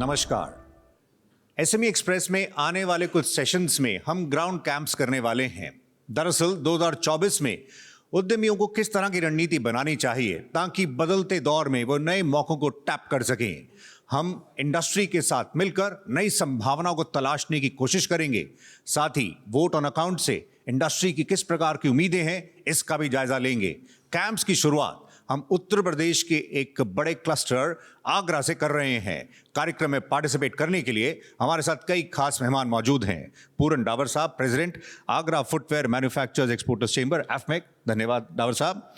नमस्कार। SME express में आने वाले कुछ सेशंस में हम ग्राउंड कैंप्स करने वाले हैं। दरअसल 2024 में उद्यमियों को किस तरह की रणनीति बनानी चाहिए ताकि बदलते दौर में वो नए मौकों को टैप कर सकें। हम इंडस्ट्री के साथ मिलकर नई संभावनाओं को तलाशने की कोशिश करेंगे। साथ ही वोट ऑन अकाउंट से इंडस्ट्री की किस प्रकार की उम्मीदें हैं इसका भी जायजा लेंगे। कैंप्स की शुरुआत हम उत्तर प्रदेश के एक बड़े क्लस्टर आगरा से कर रहे हैं। कार्यक्रम में पार्टिसिपेट करने के लिए हमारे साथ कई खास मेहमान मौजूद हैं। पूरन डावर साहब, president Agra footwear manufacturers exporters chamber AFMEC, धन्यवाद डावर साहब।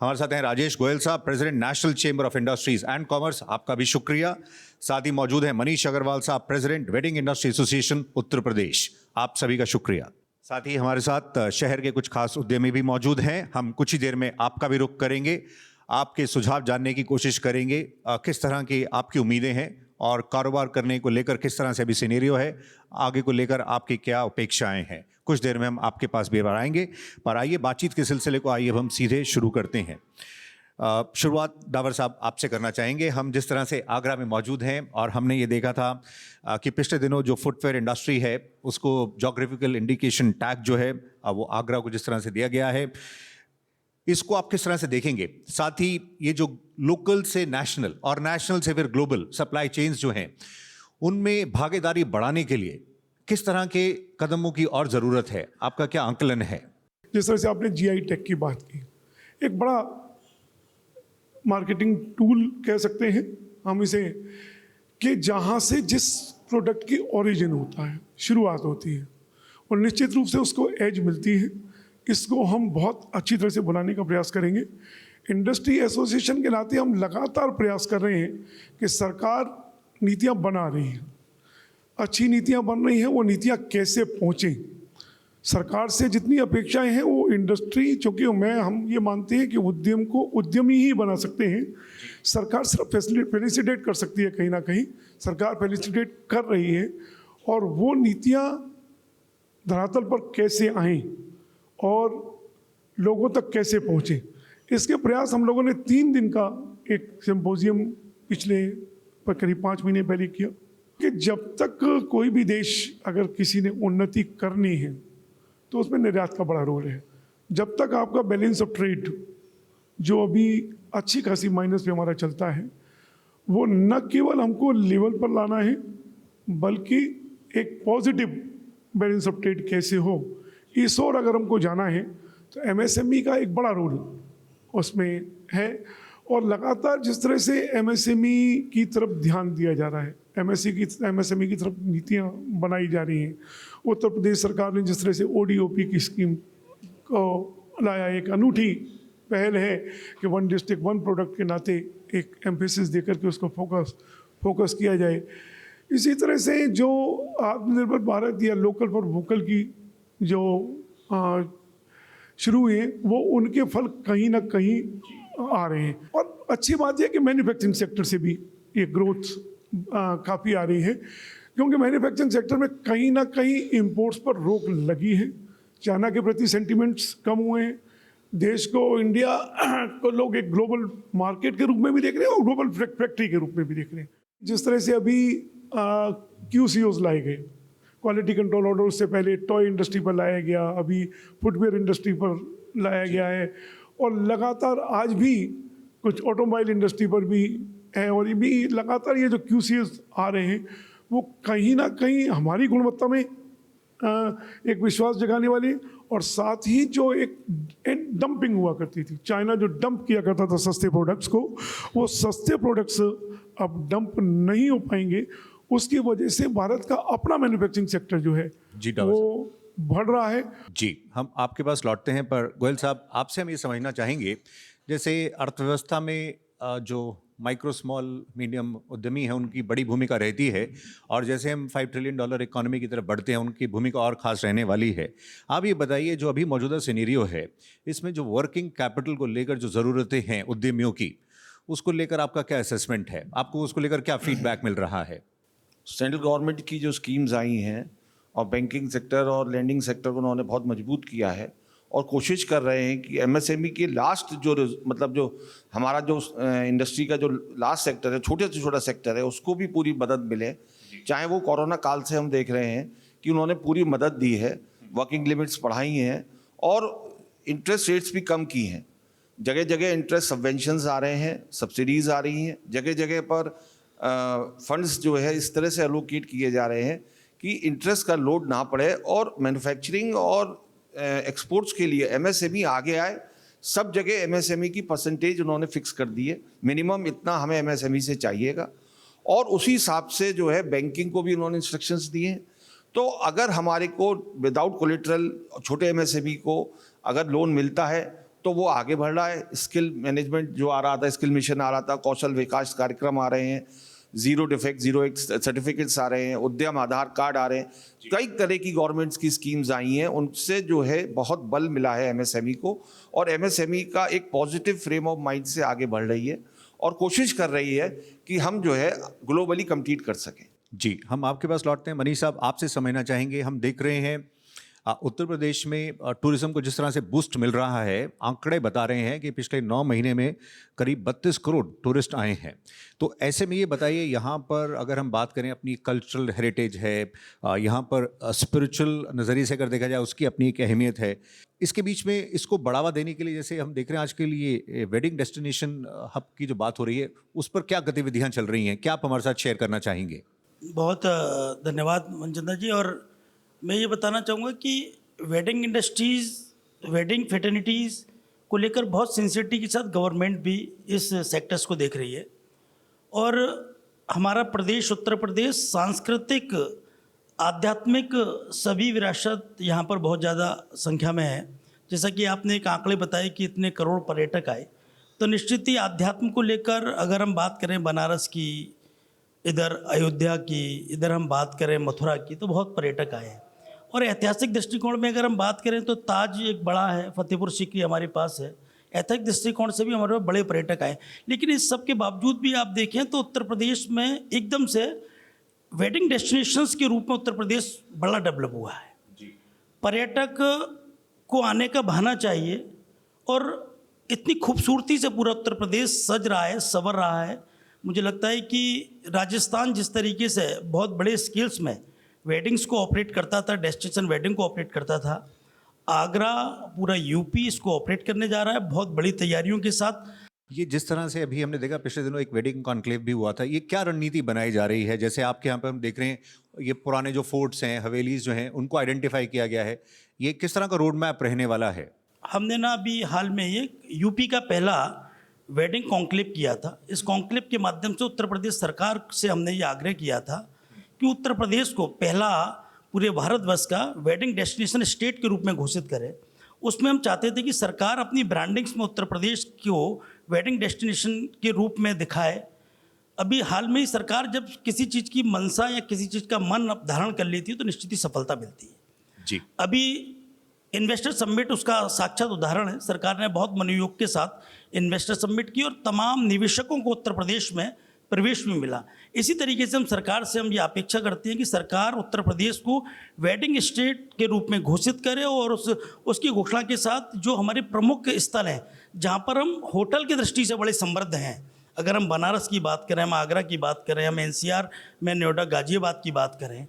हमारे साथ हैं राजेश गोयल साहब, president national chamber of industries and commerce, आपका भी शुक्रिया। साथ ही मौजूद हैं मनीष अग्रवाल साहब, president wedding industry association Uttar प्रदेश, आप सभी का शुक्रिया। साथ ही हमारे साथ शहर के कुछ खास उद्यमी भी मौजूद हैं। हम कुछ ही देर में आपका भी रुख करेंगे, आपके सुझाव जानने की कोशिश करेंगे। किस तरह की आपकी उम्मीदें हैं और कारोबार करने को लेकर किस तरह से अभी सिनेरियो है, आगे को लेकर आपकी क्या अपेक्षाएं हैं। कुछ देर में हम आपके पास भी आएंगे, पर आइए बातचीत के सिलसिले को आइए हम सीधे शुरू करते हैं। शुरुआत डावर साहब आपसे करना चाहेंगे। हम जिस तरह से आगरा में मौजूद हैं और हमने ये देखा था कि पिछले दिनों जो फुटवेयर इंडस्ट्री है उसको जोग्राफिकल इंडिकेशन टैग जो है वो आगरा को जिस तरह से दिया गया है, इसको आप किस तरह से देखेंगे। साथ ही ये जो लोकल से नेशनल और नेशनल से फिर ग्लोबल सप्लाई चेन्स जो हैं उनमें भागीदारी बढ़ाने के लिए किस तरह के कदमों की और ज़रूरत है, आपका क्या आंकलन है। जिस तरह से आपने जीआई टैग की बात की, एक बड़ा मार्केटिंग टूल कह सकते हैं हम इसे, कि जहाँ से जिस प्रोडक्ट की ओरिजिन होता है, शुरुआत होती है और निश्चित रूप से उसको एज मिलती है, इसको हम बहुत अच्छी तरह से बनाने का प्रयास करेंगे। इंडस्ट्री एसोसिएशन के नाते हम लगातार प्रयास कर रहे हैं कि सरकार नीतियाँ बना रही है, अच्छी नीतियाँ बन रही हैं, वो नीतियाँ कैसे पहुँचें। सरकार से जितनी अपेक्षाएं हैं वो इंडस्ट्री, चूँकि हम ये मानते हैं कि उद्यम को उद्यमी ही बना सकते हैं, सरकार सिर्फ फैसिलिटेट कर सकती है। कहीं ना कहीं सरकार फैसिलिटेट कर रही है और वो नीतियाँ धरातल पर कैसे आएँ और लोगों तक कैसे पहुँचे, इसके प्रयास हम लोगों ने 3 दिन का एक सिम्पोजियम पिछले करीब 5 महीने पहले किया कि जब तक कोई भी देश अगर किसी ने उन्नति करनी है तो उसमें निर्यात का बड़ा रोल है। जब तक आपका बैलेंस ऑफ ट्रेड जो अभी अच्छी खासी माइनस पे हमारा चलता है, वो न केवल हमको लेवल पर लाना है बल्कि एक पॉजिटिव बैलेंस ऑफ ट्रेड कैसे हो, इस और अगर हमको जाना है तो एमएसएमई का एक बड़ा रोल उसमें है। और लगातार जिस तरह से एमएसएमई की तरफ ध्यान दिया जा रहा है, एमएसएमई की तरफ नीतियाँ बनाई जा रही हैं। उत्तर प्रदेश सरकार ने जिस तरह से ओडीओपी की स्कीम को लाया, एक अनूठी पहल है कि 1 डिस्ट्रिक्ट 1 प्रोडक्ट के नाते एक एम्फेसिस देकर के उसको फोकस किया जाए। इसी तरह से जो आत्मनिर्भर भारत या लोकल फॉर वोकल की जो शुरू हुई है, वो उनके फल कहीं ना कहीं आ रहे हैं। और अच्छी बात यह कि मैन्युफैक्चरिंग सेक्टर से भी ये ग्रोथ काफ़ी आ रही है, क्योंकि मैन्युफैक्चरिंग सेक्टर में कहीं ना कहीं इंपोर्ट्स पर रोक लगी है। चाइना के प्रति सेंटिमेंट्स कम हुए हैं। देश को, इंडिया को लोग एक ग्लोबल मार्केट के रूप में भी देख रहे हैं और ग्लोबल फैक्ट्री के रूप में भी देख रहे हैं। जिस तरह से अभी QCOs लाए गए, क्वालिटी कंट्रोल ऑर्डर, उससे पहले टॉय इंडस्ट्री पर लाया गया, अभी फुटवेयर इंडस्ट्री पर लाया गया है और लगातार आज भी कुछ ऑटोमोबाइल इंडस्ट्री पर भी है। और ये भी लगातार ये जो QCOs आ रहे हैं वो कहीं ना कहीं हमारी गुणवत्ता में एक विश्वास जगाने वाली, और साथ ही जो एक डंपिंग हुआ करती थी, चाइना जो डंप किया करता था सस्ते प्रोडक्ट्स को, वो सस्ते प्रोडक्ट्स अब डंप नहीं हो पाएंगे। उसकी वजह से भारत का अपना मैन्युफैक्चरिंग सेक्टर जो है वो बढ़ रहा है। जी, हम आपके पास लौटते हैं, पर गोयल साहब आपसे हम ये समझना चाहेंगे, जैसे अर्थव्यवस्था में जो माइक्रो स्मॉल मीडियम उद्यमी है उनकी बड़ी भूमिका रहती है, और जैसे हम $5 ट्रिलियन इकोनॉमी की तरफ बढ़ते हैं उनकी भूमिका और खास रहने वाली है। आप ये बताइए, जो अभी मौजूदा सिनेरियो है इसमें जो वर्किंग कैपिटल को लेकर जो ज़रूरतें हैं उद्यमियों की, उसको लेकर आपका क्या असेसमेंट है, आपको उसको लेकर क्या फीडबैक मिल रहा है। सेंट्रल गवर्नमेंट की जो स्कीम्स आई हैं और बैंकिंग सेक्टर और लैंडिंग सेक्टर को उन्होंने बहुत मजबूत किया है, और कोशिश कर रहे हैं कि एमएसएमई के लास्ट जो मतलब जो हमारा जो इंडस्ट्री का जो लास्ट सेक्टर है, छोटे से छोटा सेक्टर है, उसको भी पूरी मदद मिले। चाहे वो कोरोना काल से हम देख रहे हैं कि उन्होंने पूरी मदद दी है, वर्किंग लिमिट्स बढ़ाई हैं और इंटरेस्ट रेट्स भी कम की हैं। जगह जगह इंटरेस्ट सबवेंशंस आ रहे हैं, सब्सिडीज़ आ रही हैं, जगह जगह पर फंड्स जो है इस तरह से एलोकेट किए जा रहे हैं कि इंटरेस्ट का लोड ना पड़े और मैन्युफैक्चरिंग और एक्सपोर्ट्स के लिए एमएसएमई आगे आए। सब जगह एमएसएमई की परसेंटेज उन्होंने फिक्स कर दी है, मिनिमम इतना हमें एमएसएमई से चाहिएगा, और उसी हिसाब से जो है बैंकिंग को भी उन्होंने इंस्ट्रक्शंस दिए हैं। तो अगर हमारे को विदाउट कोलेटरल छोटे एमएसएमई को अगर लोन मिलता है तो वो आगे बढ़ रहा है। स्किल मैनेजमेंट जो आ रहा था, स्किल मिशन आ रहा था, कौशल विकास कार्यक्रम आ रहे हैं, zero defect zero effect certificates आ रहे हैं, उद्यम आधार कार्ड आ रहे हैं, कई तरह की गवर्नमेंट्स की स्कीम्स आई हैं। उनसे जो है बहुत बल मिला है एमएसएमई को, और एमएसएमई का एक पॉजिटिव फ्रेम ऑफ माइंड से आगे बढ़ रही है और कोशिश कर रही है कि हम जो है ग्लोबली कम्पीट कर सकें। जी, हम आपके पास लौटते हैं। मनीष साहब, आपसे समझना चाहेंगे, हम देख रहे हैं उत्तर प्रदेश में टूरिज्म को जिस तरह से बूस्ट मिल रहा है, आंकड़े बता रहे हैं कि पिछले 9 महीने में करीब 32 करोड़ टूरिस्ट आए हैं। तो ऐसे में ये बताइए, यहाँ पर अगर हम बात करें, अपनी कल्चरल हेरिटेज है, यहाँ पर स्पिरिचुअल नज़रिए से अगर देखा जाए उसकी अपनी एक अहमियत है। इसके बीच में इसको बढ़ावा देने के लिए, जैसे हम देख रहे हैं आज के लिए वेडिंग डेस्टिनेशन हब की जो बात हो रही है, उस पर क्या गतिविधियाँ चल रही हैं, क्या आप हमारे साथ शेयर करना चाहेंगे? बहुत धन्यवाद मनचंदा जी। और मैं ये बताना चाहूँगा कि वेडिंग इंडस्ट्रीज़, वेडिंग फेटर्निटीज़ को लेकर बहुत सिंसियरिटी के साथ गवर्नमेंट भी इस सेक्टर्स को देख रही है। और हमारा प्रदेश, उत्तर प्रदेश, सांस्कृतिक, आध्यात्मिक सभी विरासत यहाँ पर बहुत ज़्यादा संख्या में है। जैसा कि आपने एक आंकड़े बताए कि इतने करोड़ पर्यटक आए, तो निश्चित ही अध्यात्म को लेकर अगर हम बात करें बनारस की, इधर अयोध्या की, इधर हम बात करें मथुरा की, तो बहुत पर्यटक आए हैं। और ऐतिहासिक दृष्टिकोण में अगर हम बात करें तो ताज एक बड़ा है, फतेहपुर सीकरी हमारे पास है। ऐतिहासिक दृष्टिकोण से भी हमारे पास बड़े पर्यटक आए। लेकिन इस सब के बावजूद भी आप देखें तो उत्तर प्रदेश में एकदम से वेडिंग डेस्टिनेशंस के रूप में उत्तर प्रदेश बड़ा डेवलप हुआ है। पर्यटक को आने का बहाना चाहिए, और इतनी खूबसूरती से पूरा उत्तर प्रदेश सज रहा है, संवर रहा है। मुझे लगता है कि राजस्थान जिस तरीके से बहुत बड़े स्केल्स में वेडिंग्स को ऑपरेट करता था, डेस्टिनेशन वेडिंग को ऑपरेट करता था, आगरा, पूरा यूपी इसको ऑपरेट करने जा रहा है बहुत बड़ी तैयारियों के साथ। ये जिस तरह से अभी हमने देखा, पिछले दिनों एक वेडिंग कॉन्क्लेव भी हुआ था, ये क्या रणनीति बनाई जा रही है? जैसे आपके यहाँ पे हम देख रहे हैं, ये पुराने जो फोर्ट्स हैं, हवेलीज जो हैं, उनको आइडेंटिफाई किया गया है। ये किस तरह का रोड मैप रहने वाला है? हमने ना अभी हाल में ये यूपी का पहला वेडिंग कॉन्क्लेव किया था। इस कॉन्क्लेव के माध्यम से उत्तर प्रदेश सरकार से हमने ये आग्रह किया था कि उत्तर प्रदेश को पहला पूरे भारतवर्ष का वेडिंग डेस्टिनेशन स्टेट के रूप में घोषित करे। उसमें हम चाहते थे कि सरकार अपनी ब्रांडिंग्स में उत्तर प्रदेश को वेडिंग डेस्टिनेशन के रूप में दिखाए। अभी हाल में ही सरकार जब किसी चीज़ की मंशा या किसी चीज़ का मन धारण कर लेती है तो निश्चित ही सफलता मिलती है। जी, अभी इन्वेस्टर समिट उसका साक्षात उदाहरण है। सरकार ने बहुत मनोयोग के साथ इन्वेस्टर समिट की और तमाम निवेशकों को उत्तर प्रदेश में प्रवेश भी मिला। इसी तरीके से हम सरकार से ये अपेक्षा करते हैं कि सरकार उत्तर प्रदेश को वेडिंग स्टेट के रूप में घोषित करे, और उसकी घोषणा के साथ जो हमारे प्रमुख स्थल हैं जहाँ पर हम होटल की दृष्टि से बड़े समृद्ध हैं, अगर हम बनारस की बात करें, हम आगरा की बात करें, हम एनसीआर में नोएडा गाजियाबाद की बात करें,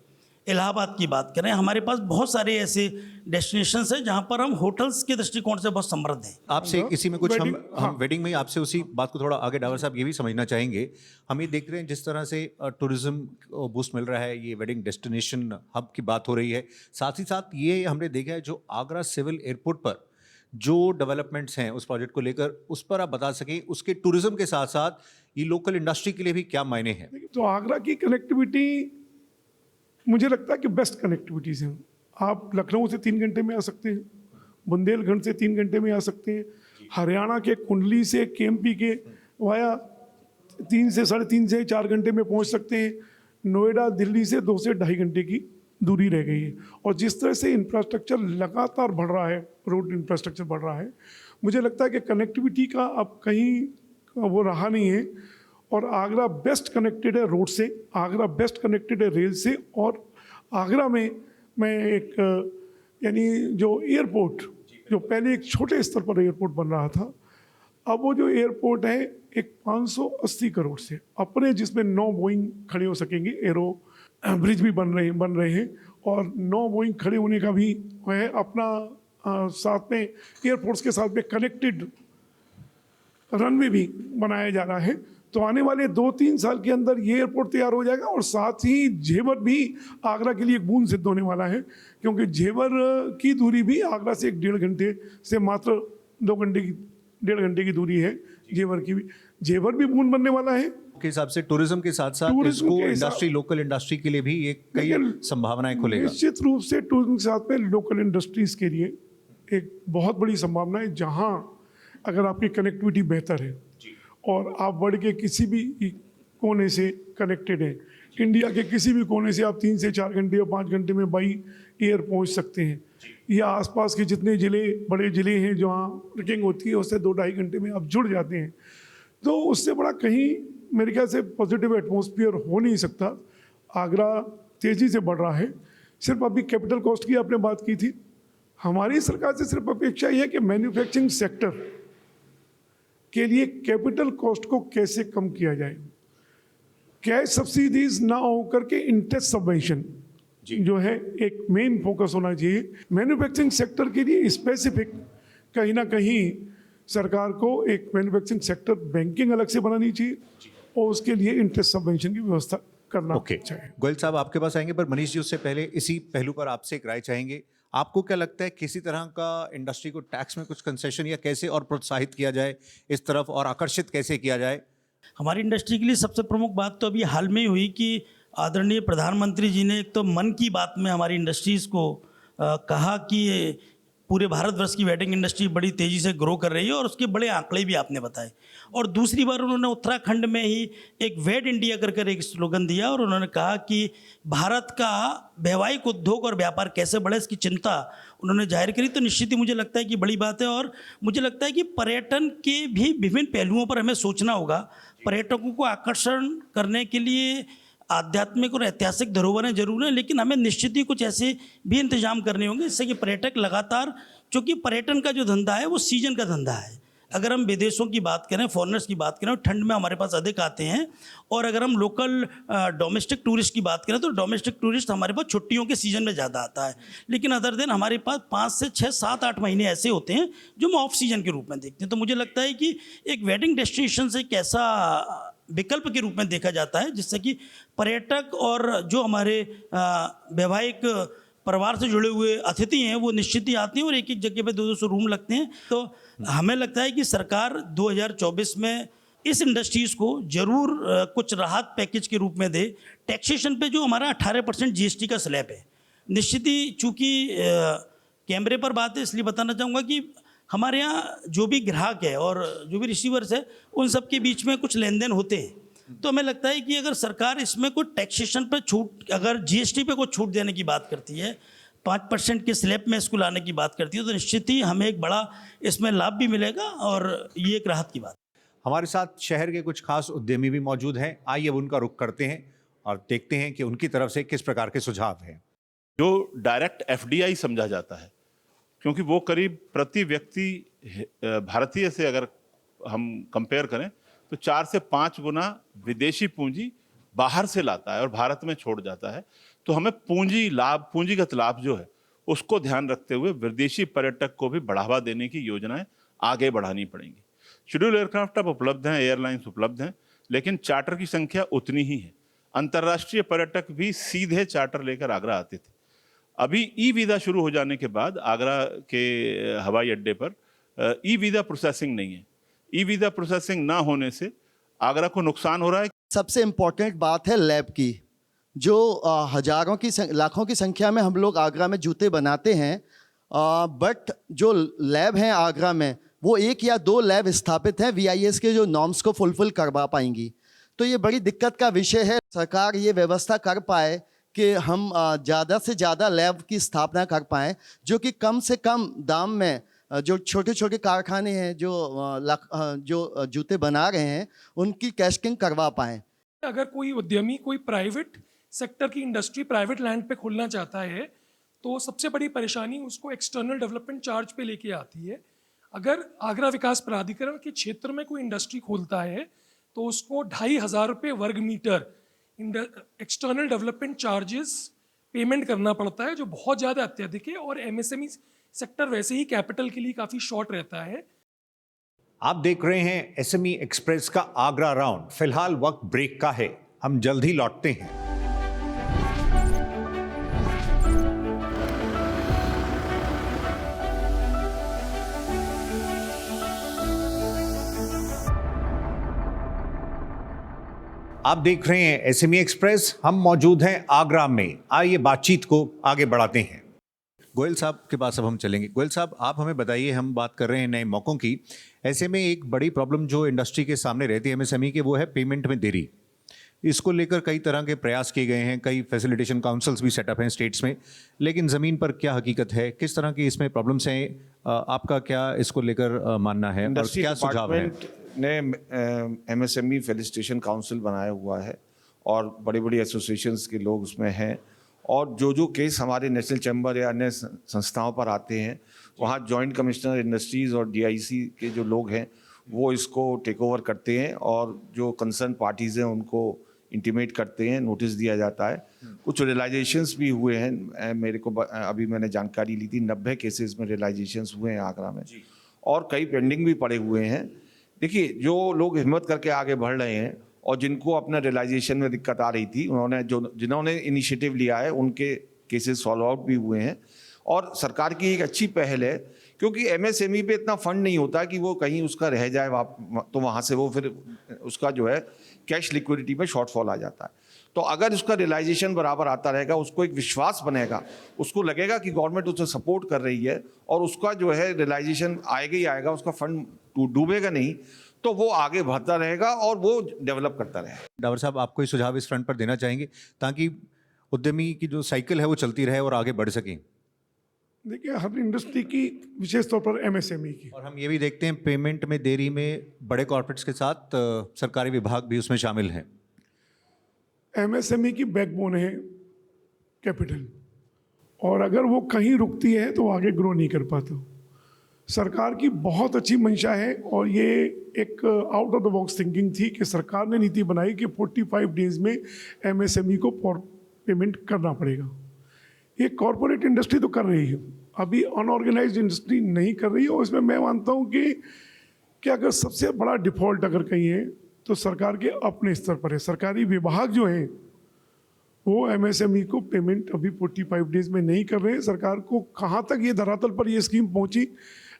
इलाहाबाद की बात करें, हमारे पास बहुत सारे ऐसे डेस्टिनेशंस हैं जहाँ पर हम होटल्स के दृष्टिकोण से बहुत समृद्ध हैं। आपसे इसी में कुछ वेडिंग- हम वेडिंग में आपसे उसी बात को थोड़ा आगे डावर साहब ये भी समझना चाहेंगे। हम ये देख रहे हैं जिस तरह से टूरिज्म बूस्ट मिल रहा है, ये वेडिंग डेस्टिनेशन हब की बात हो रही है, साथ ही साथ ये हमने देखा है जो आगरा सिविल एयरपोर्ट पर जो डेवलपमेंट्स हैं उस प्रोजेक्ट को लेकर, उस पर आप बता सकें उसके टूरिज्म के साथ साथ ये लोकल इंडस्ट्री के लिए भी क्या मायने हैं? तो आगरा की कनेक्टिविटी मुझे लगता है कि बेस्ट कनेक्टिविटीज़ हैं। आप लखनऊ से 3 घंटे में आ सकते हैं, बुंदेलखंड से 3 घंटे में आ सकते हैं, हरियाणा के कुंडली से केएमपी के वाया 3 से 3.5 से 4 घंटे में पहुंच सकते हैं। नोएडा दिल्ली से 2 से 2.5 घंटे की दूरी रह गई है। और जिस तरह से इंफ्रास्ट्रक्चर लगातार बढ़ रहा है, रोड इंफ्रास्ट्रक्चर बढ़ रहा है, मुझे लगता है कि कनेक्टिविटी का अब कहीं वो रहा नहीं है। और आगरा बेस्ट कनेक्टेड है रोड से, आगरा बेस्ट कनेक्टेड है रेल से, और आगरा में मैं एक यानी जो एयरपोर्ट जो पहले एक छोटे स्तर पर एयरपोर्ट बन रहा था, अब वो जो एयरपोर्ट है एक 580 करोड़ से अपने, जिसमें 9 बोइंग खड़े हो सकेंगे, एरो ब्रिज भी बन रहे हैं और 9 बोइंग खड़े होने का भी है अपना, साथ में एयरपोर्ट्स के साथ में कनेक्टेड रनवे भी बनाया जा रहा है। तो आने वाले 2-3 साल के अंदर ये एयरपोर्ट तैयार हो जाएगा और साथ ही जेवर भी आगरा के लिए एक बूंद सिद्ध होने वाला है, क्योंकि जेवर की दूरी भी आगरा से 1.5 घंटे से मात्र 1.5 घंटे की दूरी है जेवर की भी। जेवर भी बूंद बनने वाला है। के हिसाब से टूरिज्म के साथ साथ टूरिज्म इसको के हिसाब- इंडस्ट्री, लोकल इंडस्ट्री के लिए भी एक कई लेकिन संभावनाएं खुलेगा। निश्चित रूप से टूरिज्म के साथ में लोकल इंडस्ट्रीज के लिए एक बहुत बड़ी संभावना है, जहां अगर आपकी कनेक्टिविटी बेहतर है और आप वर्ल्ड के किसी भी कोने से कनेक्टेड हैं, इंडिया के किसी भी कोने से आप 3 से 4 घंटे या 5 घंटे में बाई एयर पहुंच सकते हैं, या आसपास के जितने बड़े ज़िले हैं जहाँ ट्रेकिंग होती है उससे 2-2.5 घंटे में आप जुड़ जाते हैं, तो उससे बड़ा कहीं मेरे ख्याल से पॉजिटिव एटमॉस्फेयर हो नहीं सकता। आगरा तेज़ी से बढ़ रहा है। सिर्फ अभी कैपिटल कॉस्ट की आपने बात की थी, हमारी सरकार से सिर्फ अपेक्षा ये है कि मैन्युफैक्चरिंग सेक्टर के लिए कैपिटल कॉस्ट को कैसे कम किया जाए, कैश सब्सिडीज ना होकर के इंटरेस्ट सबवेंशन जो है एक मेन फोकस होना चाहिए। मैन्युफैक्चरिंग सेक्टर के लिए स्पेसिफिक कहीं ना कहीं सरकार को एक मैन्युफैक्चरिंग सेक्टर बैंकिंग अलग से बनानी चाहिए और उसके लिए इंटरेस्ट सबवेंशन की व्यवस्था करना चाहिए। गोयल साहब आपके पास आएंगे, पर मनीष जी उससे पहले इसी पहलू पर आपसे एक राय चाहेंगे। आपको क्या लगता है किसी तरह का इंडस्ट्री को टैक्स में कुछ कंसेशन या कैसे और प्रोत्साहित किया जाए इस तरफ, और आकर्षित कैसे किया जाए? हमारी इंडस्ट्री के लिए सबसे प्रमुख बात तो अभी हाल में ही हुई कि आदरणीय प्रधानमंत्री जी ने एक तो मन की बात में हमारी इंडस्ट्रीज़ को कहा कि पूरे भारतवर्ष की वेडिंग इंडस्ट्री बड़ी तेज़ी से ग्रो कर रही है और उसके बड़े आंकड़े भी आपने बताए। और दूसरी बार उन्होंने उत्तराखंड में ही एक वेड इंडिया कर एक स्लोगन दिया और उन्होंने कहा कि भारत का वैवाहिक उद्योग और व्यापार कैसे बढ़े इसकी चिंता उन्होंने जाहिर करी। तो निश्चित ही मुझे लगता है कि बड़ी बात है और मुझे लगता है कि पर्यटन के भी विभिन्न पहलुओं पर हमें सोचना होगा। पर्यटकों को आकर्षण करने के लिए आध्यात्मिक और ऐतिहासिक धरोहरें जरूर हैं, लेकिन हमें निश्चित ही कुछ ऐसे भी इंतजाम करने होंगे जिससे कि पर्यटक लगातार, चूँकि पर्यटन का जो धंधा है वो सीजन का धंधा है। अगर हम विदेशों की बात करें, फॉरेनर्स की बात करें, ठंड में हमारे पास अधिक आते हैं, और अगर हम लोकल डोमेस्टिक टूरिस्ट की बात करें तो डोमेस्टिक टूरिस्ट हमारे पास छुट्टियों के सीज़न में ज़्यादा आता है, लेकिन अदर दिन हमारे पास 5 से 6, 7, 8 महीने ऐसे होते हैं जो हम ऑफ सीजन के रूप में देखते हैं। तो मुझे लगता है कि एक वेडिंग डेस्टिनेशन से एक ऐसा विकल्प के रूप में देखा जाता है जिससे कि पर्यटक और जो हमारे वैवाहिक परिवार से जुड़े हुए अतिथि हैं वो निश्चित ही आते हैं और एक जगह पे 200 रूम लगते हैं। तो हमें लगता है कि सरकार 2024 में इस इंडस्ट्रीज़ को जरूर कुछ राहत पैकेज के रूप में दे। टैक्सेशन पे जो हमारा 18% GST का स्लैब है, निश्चित ही चूँकि कैमरे पर बात है इसलिए बताना चाहूँगा कि हमारे यहाँ जो भी ग्राहक है और जो भी रिसीवर्स है उन सब के बीच में कुछ लेन देन होते हैं। तो हमें लगता है कि अगर सरकार इसमें कोई टैक्सेशन पर छूट, अगर GST पे कोई छूट देने की बात करती है, 5% के स्लैब में इसको लाने की बात करती है, तो निश्चित ही हमें एक बड़ा इसमें लाभ भी मिलेगा और ये एक राहत की बात। हमारे साथ शहर के कुछ खास उद्यमी भी मौजूद हैं। आइए अब उनका रुख करते हैं और देखते हैं कि उनकी तरफ से किस प्रकार के सुझाव हैं। जो डायरेक्ट FDI समझा जाता है, क्योंकि वो करीब प्रति व्यक्ति भारतीय से अगर हम कंपेयर करें तो 4 से 5 गुना विदेशी पूंजी बाहर से लाता है और भारत में छोड़ जाता है। तो हमें पूंजीगत लाभ जो है उसको ध्यान रखते हुए विदेशी पर्यटक को भी बढ़ावा देने की योजनाएं आगे बढ़ानी पड़ेंगी। शेड्यूल एयरक्राफ्ट अब उपलब्ध हैं, एयरलाइंस उपलब्ध हैं, लेकिन चार्टर की संख्या उतनी ही है। अंतर्राष्ट्रीय पर्यटक भी सीधे चार्टर लेकर आगरा आते थे। अभी ई वीज़ा शुरू हो जाने के बाद आगरा के हवाई अड्डे पर ई वीज़ा प्रोसेसिंग नहीं है। ई वीज़ा प्रोसेसिंग ना होने से आगरा को नुकसान हो रहा है। सबसे इम्पोर्टेंट बात है लैब की। जो हजारों की लाखों की संख्या में हम लोग आगरा में जूते बनाते हैं, बट जो लैब हैं आगरा में वो 1 या 2 लैब स्थापित हैं VIS के जो नॉर्म्स को फुलफिल करवा पाएंगी। तो ये बड़ी दिक्कत का विषय है। सरकार ये व्यवस्था कर पाए कि हम ज़्यादा से ज़्यादा लैब की स्थापना कर पाएँ, जो कि कम से कम दाम में जो छोटे छोटे कारखाने हैं जो जूते बना रहे हैं उनकी कैस्टिंग करवा पाएँ। अगर कोई उद्यमी कोई प्राइवेट सेक्टर की इंडस्ट्री प्राइवेट लैंड पे खोलना चाहता है तो सबसे बड़ी परेशानी उसको एक्सटर्नल डेवलपमेंट चार्ज पे लेके आती है। अगर आगरा विकास प्राधिकरण के क्षेत्र में कोई इंडस्ट्री खोलता है तो उसको 2,500 रुपये वर्ग metre external development charges payment करना पड़ता है, जो बहुत ज़्यादा अत्यधिक है। और एमएसएमई सेक्टर वैसे ही कैपिटल के लिए काफ़ी शॉर्ट रहता है। आप देख रहे हैं एसएमई एक्सप्रेस का आगरा राउंड। फिलहाल वक्त ब्रेक का है, हम जल्द ही लौटते हैं। आप देख रहे हैं एसएमई एक्सप्रेस, हम मौजूद हैं आगरा में। आइए बातचीत को आगे बढ़ाते हैं। गोयल साहब के पास अब हम चलेंगे। गोयल साहब, आप हमें बताइए, हम बात कर रहे हैं नए मौक़ों की। ऐसे में एक बड़ी प्रॉब्लम जो इंडस्ट्री के सामने रहती है एमएसएमई के, वो है पेमेंट में देरी। इसको लेकर कई तरह के प्रयास किए गए हैं, कई फैसिलिटेशन काउंसिल्स भी सेटअप हैं स्टेट्स में, लेकिन ज़मीन पर क्या हकीकत है, किस तरह की इसमें प्रॉब्लम्स हैं, आपका क्या इसको लेकर मानना है और क्या सुझाव है? ने एमएसएमई फेलिसिटेशन काउंसिल बनाया हुआ है और बड़ी बड़ी एसोसिएशंस के लोग उसमें हैं, और जो केस हमारे नेशनल चैम्बर या अन्य संस्थाओं पर आते हैं, वहाँ जॉइंट कमिश्नर इंडस्ट्रीज़ और डीआईसी के जो लोग हैं वो इसको टेक ओवर करते हैं और जो कंसर्न पार्टीज़ हैं उनको इंटीमेट करते हैं, नोटिस दिया जाता है। कुछ रियलाइजेशंस भी हुए हैं, मेरे को अभी मैंने जानकारी ली थी 90 केसेस में रियलाइजेशंस हुए हैं आगरा में, और कई पेंडिंग भी पड़े हुए हैं। देखिए, जो लोग हिम्मत करके आगे बढ़ रहे हैं और जिनको अपना रियलाइजेशन में दिक्कत आ रही थी, जिन्होंने इनिशिएटिव लिया है, उनके केसेस सॉल्व आउट भी हुए हैं। और सरकार की एक अच्छी पहल है, क्योंकि एमएसएमई पे इतना फंड नहीं होता कि वो कहीं उसका रह जाए तो वहाँ से वो फिर उसका जो है कैश लिक्विडिटी में शॉर्टफॉल आ जाता है। तो अगर उसका रियलाइजेशन बराबर आता रहेगा, उसको एक विश्वास बनेगा, उसको लगेगा कि गवर्नमेंट उसे सपोर्ट कर रही है और उसका जो है रियलाइजेशन आएगा ही आएगा, उसका फंड डूबेगा नहीं, तो वो आगे बढ़ता रहेगा और वो डेवलप करता रहेगा। डावर साहब, आप कोई सुझाव इस फ्रंट पर देना चाहेंगे ताकि उद्यमी की जो साइकिल है वो चलती रहे और आगे बढ़ सकें? देखिए, हर इंडस्ट्री की, विशेष तौर पर एमएसएमई की, और हम ये भी देखते हैं पेमेंट में देरी में बड़े कॉर्पोरेट्स के साथ सरकारी विभाग भी उसमें शामिल हैं। एमएसएमई की बैकबोन है कैपिटल, और अगर वो कहीं रुकती है तो आगे ग्रो नहीं कर पाता। सरकार की बहुत अच्छी मंशा है और ये एक out of the box thinking थी कि सरकार ने नीति बनाई कि 45 डेज में एमएसएमई को पेमेंट करना पड़ेगा। ये कॉरपोरेट इंडस्ट्री तो कर रही है, अभी अनऑर्गेनाइज्ड इंडस्ट्री नहीं कर रही है। और इसमें मैं मानता हूँ कि अगर सबसे बड़ा डिफॉल्ट अगर कहीं है तो सरकार के अपने स्तर पर है। सरकारी विभाग जो हैं वो एमएसएमई को पेमेंट अभी 45 डेज में नहीं कर रहे हैं। सरकार को कहाँ तक ये धरातल पर ये स्कीम पहुँची,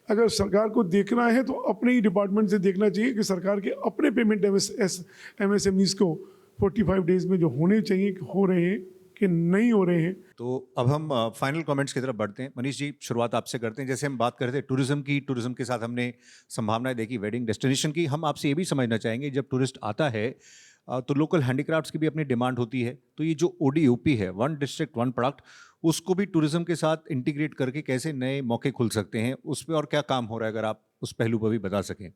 अगर सरकार को देखना है तो अपने ही डिपार्टमेंट से देखना चाहिए कि सरकार के अपने पेमेंट एमएसएमईज़ को 45 डेज में जो होने चाहिए हो रहे हैं कि नहीं हो रहे हैं। तो अब हम फाइनल कमेंट्स की तरफ बढ़ते हैं। मनीष जी, शुरुआत आपसे करते हैं। जैसे हम बात कर रहे थे टूरिज्म की, टूरिज्म के साथ हमने संभावनाएं देखी वेडिंग डेस्टिनेशन की। हम आपसे ये भी समझना चाहेंगे, जब टूरिस्ट आता है तो लोकल हैंडीक्राफ्ट्स की भी अपनी डिमांड होती है, तो ये जो ODOP है, वन डिस्ट्रिक्ट वन प्रोडक्ट, उसको भी टूरिज्म के साथ इंटीग्रेट करके कैसे नए मौके खुल सकते हैं, उस पर और क्या काम हो रहा है, अगर आप उस पहलू पर भी बता सकें।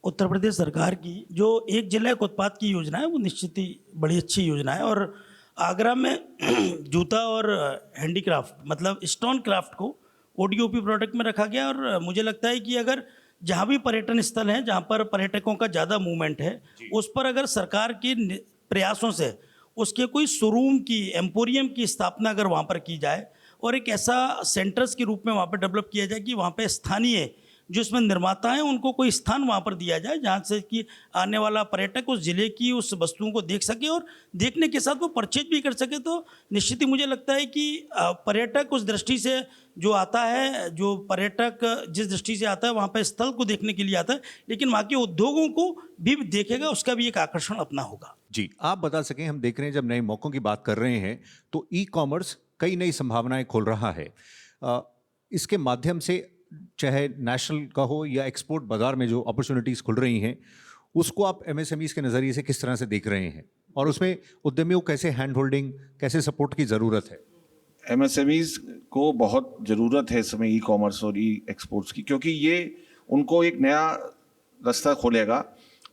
उत्तर प्रदेश सरकार की जो एक जिला एक उत्पाद की योजना है, वो निश्चित ही बड़ी अच्छी योजना है। और आगरा में जूता और हैंडीक्राफ्ट मतलब स्टोन क्राफ्ट को ODOP प्रोडक्ट में रखा गया। और मुझे लगता है कि अगर जहाँ भी पर्यटन स्थल हैं, जहाँ पर पर्यटकों का ज़्यादा मूवमेंट है, उस पर अगर सरकार के प्रयासों से उसके कोई शोरूम की, एम्पोरियम की स्थापना अगर वहाँ पर की जाए और एक ऐसा सेंटर्स के रूप में वहाँ पर डेवलप किया जाए कि वहाँ पे स्थानीय जो इसमें निर्माता हैं उनको कोई स्थान वहाँ पर दिया जाए जहाँ से कि आने वाला पर्यटक उस ज़िले की उस वस्तुओं को देख सके और देखने के साथ वो परचेज भी कर सके। तो निश्चित ही मुझे लगता है कि पर्यटक उस दृष्टि से जो आता है, जो पर्यटक जिस दृष्टि से आता है वहाँ पर स्थल को देखने के लिए आता है, लेकिन वहाँ के उद्योगों को भी देखेगा, उसका भी एक आकर्षण अपना होगा। जी, आप बता सकें, हम देख रहे हैं जब नए मौक़ों की बात कर रहे हैं तो ई-कॉमर्स कई नई संभावनाएं खोल रहा है। इसके माध्यम से चाहे नेशनल का हो या एक्सपोर्ट बाज़ार में जो अपॉर्चुनिटीज़ खुल रही हैं, उसको आप MSMEs के नज़रिए से किस तरह से देख रहे हैं और उसमें उद्यमियों को कैसे हैंड होल्डिंग, कैसे सपोर्ट की ज़रूरत है? MSMEs को बहुत ज़रूरत है इस समय ई-कॉमर्स और ई-एक्सपोर्ट्स की, क्योंकि ये उनको एक नया रास्ता खोलेगा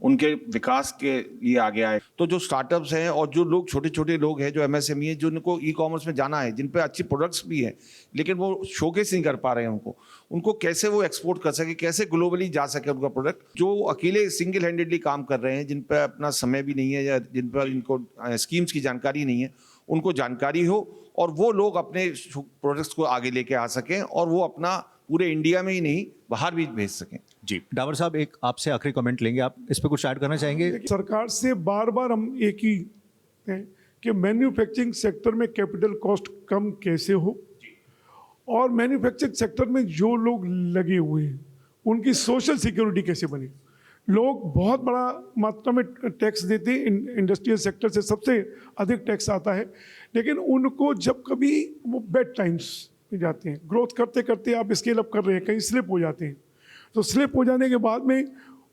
उनके विकास के लिए आगे आए। तो जो स्टार्टअप्स हैं और जो लोग छोटे छोटे लोग हैं जो एमएसएमई है, जिनको ई कॉमर्स में जाना है, जिन पे अच्छी प्रोडक्ट्स भी हैं लेकिन वो शोकेस नहीं कर पा रहे हैं, उनको कैसे वो एक्सपोर्ट कर सके, कैसे ग्लोबली जा सके उनका प्रोडक्ट, जो अकेले सिंगल हैंडेडली काम कर रहे हैं, जिन पर अपना समय भी नहीं है या जिन पर इनको स्कीम्स की जानकारी नहीं है, उनको जानकारी हो और वो लोग अपने प्रोडक्ट्स को आगे लेके आ सकें और वो अपना पूरे इंडिया में ही नहीं बाहर भी भेज सकें। जी डावर साहब, एक आपसे आखिरी कमेंट लेंगे, आप इस पे कुछ ऐड करना चाहेंगे? सरकार से बार बार हम एक ही हैं कि मैन्युफैक्चरिंग सेक्टर में कैपिटल कॉस्ट कम कैसे हो और मैन्युफैक्चरिंग सेक्टर में जो लोग लगे हुए हैं उनकी सोशल सिक्योरिटी कैसे बने। लोग बहुत बड़ा मात्रा में टैक्स देते हैं, इंडस्ट्रियल सेक्टर से सबसे अधिक टैक्स आता है, लेकिन उनको जब कभी वो बैड टाइम्स में जाते हैं, ग्रोथ करते करते आप स्केल अप कर रहे हैं, कहीं स्लिप हो जाते हैं, तो स्लिप हो जाने के बाद में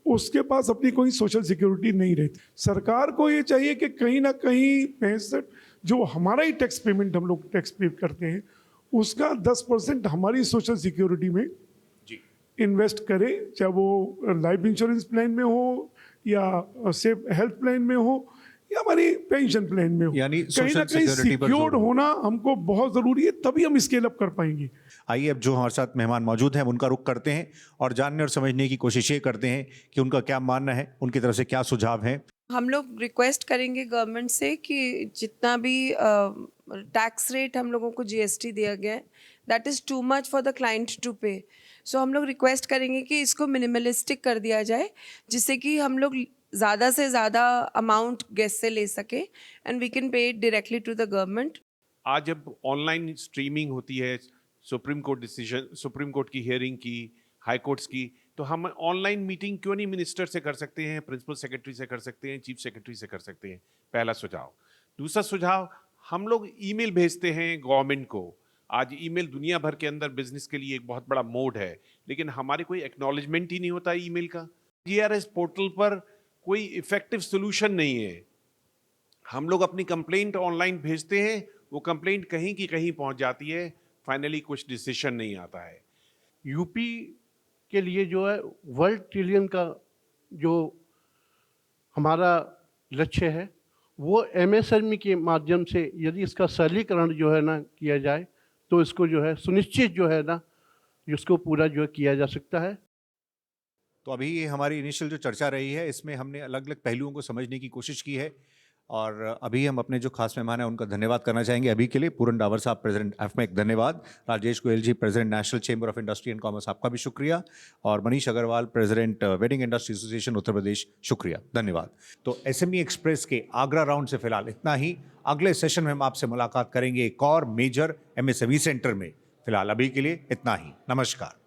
उसके पास अपनी कोई सोशल सिक्योरिटी नहीं रहती। सरकार को ये चाहिए कि कहीं ना कहीं 65 जो हमारा ही टैक्स पेमेंट हम लोग टैक्स पे करते हैं उसका 10% हमारी सोशल सिक्योरिटी में इन्वेस्ट करे, चाहे वो लाइफ इंश्योरेंस प्लान में हो या सेफ हेल्थ प्लान में हो या हमारी पेंशन प्लान में हो, यानी कहीं ना social कहीं security पर सिक्योर्ड जोर हो। होना हमको बहुत ज़रूरी है, तभी हम स्केल अप कर पाएंगे। आइए अब जो हमारे साथ मेहमान मौजूद हैं उनका रुख करते हैं और जानने और समझने की कोशिश ये करते हैं कि उनका क्या मानना है, उनकी तरफ से क्या सुझाव हैं। हम लोग रिक्वेस्ट करेंगे गवर्नमेंट से कि जितना भी टैक्स रेट हम लोगों को जीएसटी दिया गया है that is too much for the client to pay. So हम लोग रिक्वेस्ट करेंगे कि इसको मिनिमलिस्टिक कर दिया जाए जिससे कि हम लोग ज़्यादा से ज़्यादा अमाउंट गेस्ट से ले सके and we can pay it directly to the government. आज जब ऑनलाइन स्ट्रीमिंग होती है supreme court decision, supreme court की हियरिंग की, हाई कोर्ट्स की, तो हम ऑनलाइन मीटिंग क्यों नहीं मिनिस्टर से कर सकते हैं, प्रिंसिपल सेक्रेटरी से कर सकते हैं, चीफ सेक्रेटरी से कर सकते हैं। पहला सुझाव। दूसरा सुझाव, हम लोग ईमेल भेजते हैं गवर्नमेंट को। आज ईमेल दुनिया भर के अंदर बिजनेस के लिए एक बहुत बड़ा मोड है, लेकिन हमारे कोई एक्नॉलेजमेंट ही नहीं होता ईमेल का। जीआरएस पोर्टल पर कोई इफेक्टिव सोल्यूशन नहीं है। हम लोग अपनी कंप्लेंट ऑनलाइन भेजते हैं, वो कंप्लेंट कहीं की कहीं पहुंच जाती है, फाइनली कुछ डिसीजन नहीं आता है। यूपी के लिए जो है वर्ल्ड ट्रिलियन का जो हमारा लक्ष्य है वो एमएसएमई के माध्यम से यदि इसका सरलीकरण जो है ना किया जाए तो इसको जो है सुनिश्चित जो है ना इसको पूरा जो है किया जा सकता है। तो अभी ये हमारी इनिशियल जो चर्चा रही है इसमें हमने अलग अलग पहलुओं को समझने की कोशिश की है और अभी हम अपने जो खास मेहमान हैं उनका धन्यवाद करना चाहेंगे। अभी के लिए पूरन डावर साहब प्रेसिडेंट एफमेक धन्यवाद, Rajesh Goyal ji president national chamber of industry and commerce आपका भी शुक्रिया और Manish Agarwal president wedding industry association Uttar Pradesh शुक्रिया, धन्यवाद। तो एसएमई एक्सप्रेस के आगरा राउंड से फिलहाल इतना ही। अगले सेशन में हम आपसे मुलाकात करेंगे एक और मेजर एमएसएमई सेंटर में। फिलहाल अभी के लिए इतना ही, नमस्कार।